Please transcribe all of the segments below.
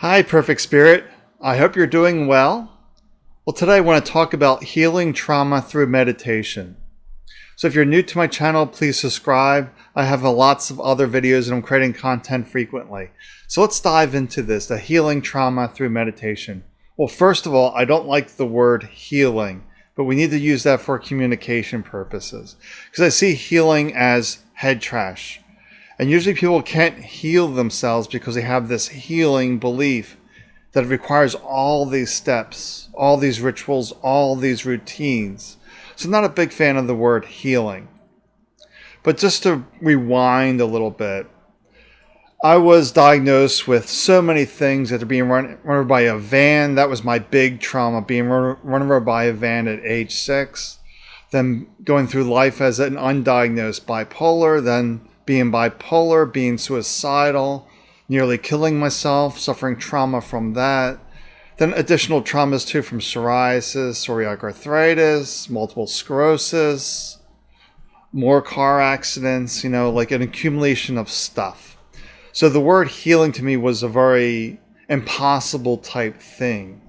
Hi, Perfect Spirit. I hope you're doing well. Well, today I want to talk about healing trauma through meditation. So if you're new to my channel, please subscribe. I have lots of other videos and I'm creating content frequently. So let's dive into this, the healing trauma through meditation. Well, first of all, I don't like the word healing, but we need to use that for communication purposes because I see healing as head trash. And usually people can't heal themselves because they have this healing belief that it requires all these steps, all these rituals, all these routines. So I'm not a big fan of the word healing. But just to rewind a little bit, I was diagnosed with so many things after being run over by a van. That was my big trauma, being run over by a van at age 6. Then going through life as an undiagnosed bipolar, then being bipolar, being suicidal, nearly killing myself, suffering trauma from that. Then additional traumas too from psoriasis, psoriatic arthritis, multiple sclerosis, more car accidents, like an accumulation of stuff. So the word healing to me was a very impossible type thing.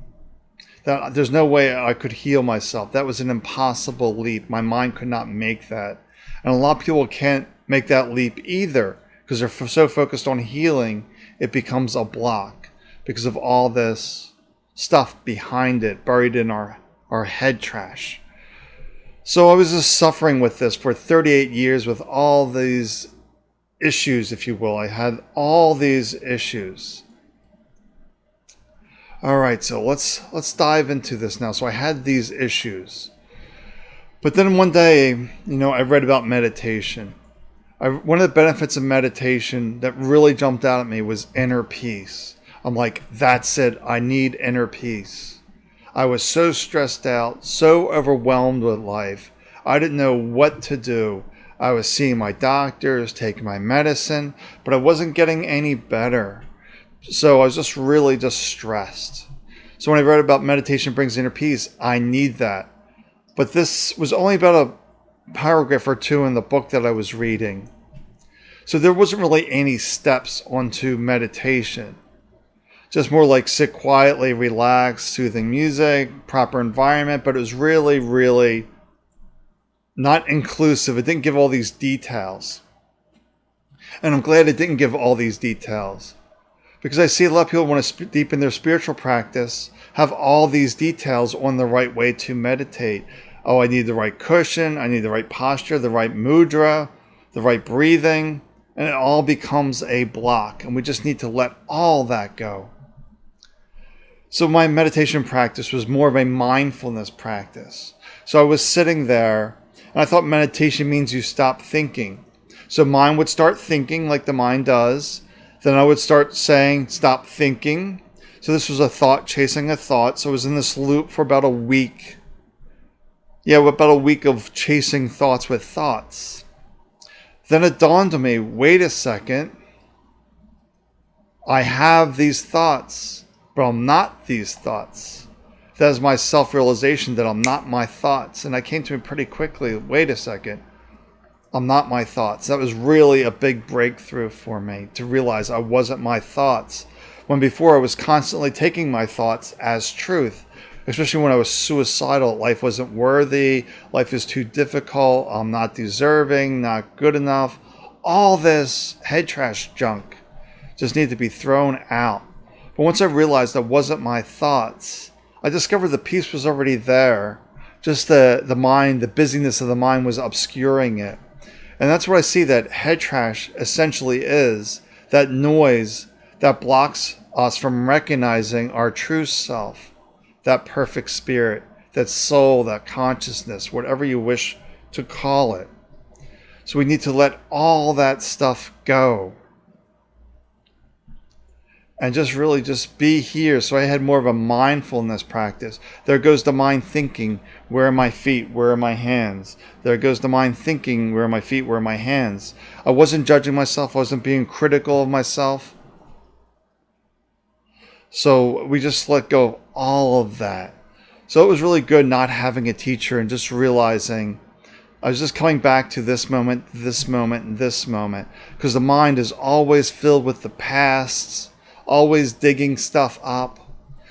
That there's no way I could heal myself. That was an impossible leap. My mind could not make that. And a lot of people can't make that leap either because they're so focused on healing, it becomes a block because of all this stuff behind it, buried in our head trash. So I was just suffering with this for 38 years with all these issues, if you will. I had all these issues. All right, so let's dive into this now. So I had these issues. But then one day, I read about meditation. One of the benefits of meditation that really jumped out at me was inner peace. I'm like, that's it. I need inner peace. I was so stressed out, so overwhelmed with life. I didn't know what to do. I was seeing my doctors, taking my medicine, but I wasn't getting any better. So I was just really stressed. So when I read about meditation brings inner peace, I need that. But this was only about a paragraph or two in the book that I was reading. So there wasn't really any steps onto meditation. Just more like sit quietly, relax, soothing music, proper environment, but it was really not inclusive. It didn't give all these details. And I'm glad it didn't give all these details. Because I see a lot of people want to deepen their spiritual practice, have all these details on the right way to meditate. Oh, I need the right cushion, I need the right posture, the right mudra, the right breathing, and it all becomes a block. And we just need to let all that go. So my meditation practice was more of a mindfulness practice. So I was sitting there, and I thought meditation means you stop thinking. So mind would start thinking like the mind does. Then I would start saying, stop thinking. So this was a thought chasing a thought. So I was in this loop for about a week. Yeah, about a week of chasing thoughts with thoughts. Then it dawned on me, wait a second. I have these thoughts, but I'm not these thoughts. That is my self-realization that I'm not my thoughts. And that came to me pretty quickly. Wait a second. I'm not my thoughts. That was really a big breakthrough for me to realize I wasn't my thoughts. When before I was constantly taking my thoughts as truth, especially when I was suicidal. Life wasn't worthy. Life is too difficult. I'm not deserving, not good enough. All this head trash junk just needed to be thrown out. But once I realized that wasn't my thoughts, I discovered the peace was already there. Just the mind, the busyness of the mind was obscuring it. And that's what I see that head trash essentially is, that noise that blocks us from recognizing our true self, that perfect spirit, that soul, that consciousness, whatever you wish to call it. So we need to let all that stuff go. And just really be here. So I had more of a mindfulness practice. There goes the mind thinking, where are my feet? Where are my hands? There goes the mind thinking, where are my feet? Where are my hands? I wasn't judging myself. I wasn't being critical of myself. So we just let go of all of that. So it was really good not having a teacher and just realizing I was just coming back to this moment, and this moment. Because the mind is always filled with the pasts, always digging stuff up.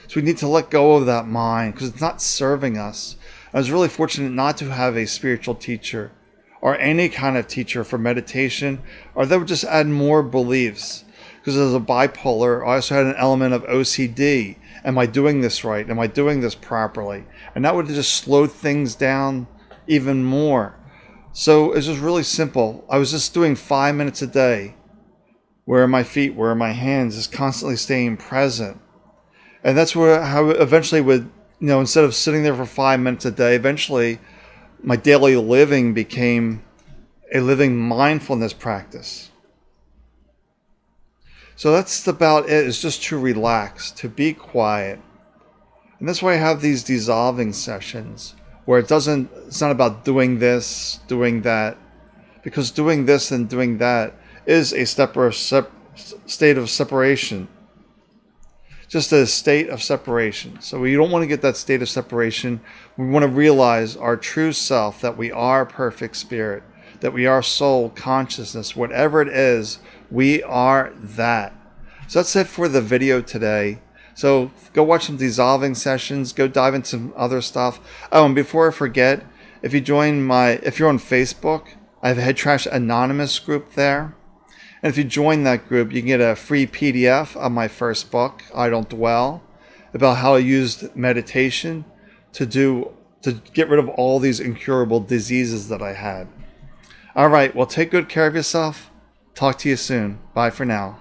So we need to let go of that mind because it's not serving us. I was really fortunate not to have a spiritual teacher or any kind of teacher for meditation, or that would just add more beliefs. Because as a bipolar, I also had an element of OCD. Am I doing this right? Am I doing this properly? And that would have just slowed things down even more. So it's just really simple. I was just doing 5 minutes a day. Where are my feet? Where are my hands? Just constantly staying present. And that's how eventually would, instead of sitting there for 5 minutes a day, eventually my daily living became a living mindfulness practice. So that's about it. It's just to relax, to be quiet. And that's why I have these dissolving sessions where it's not about doing this, doing that. Because doing this and doing that is a state of separation. Just a state of separation. So we don't want to get that state of separation. We want to realize our true self, that we are perfect spirit, that we are soul, consciousness, whatever it is, we are that. So that's it for the video today. So go watch some dissolving sessions, go dive into some other stuff. Oh, and before I forget, if you're on Facebook, I have a Head Trash Anonymous group there. And if you join that group, you can get a free PDF of my first book, I Don't Dwell, about how I used meditation to get rid of all these incurable diseases that I had. All right, well, take good care of yourself. Talk to you soon. Bye for now.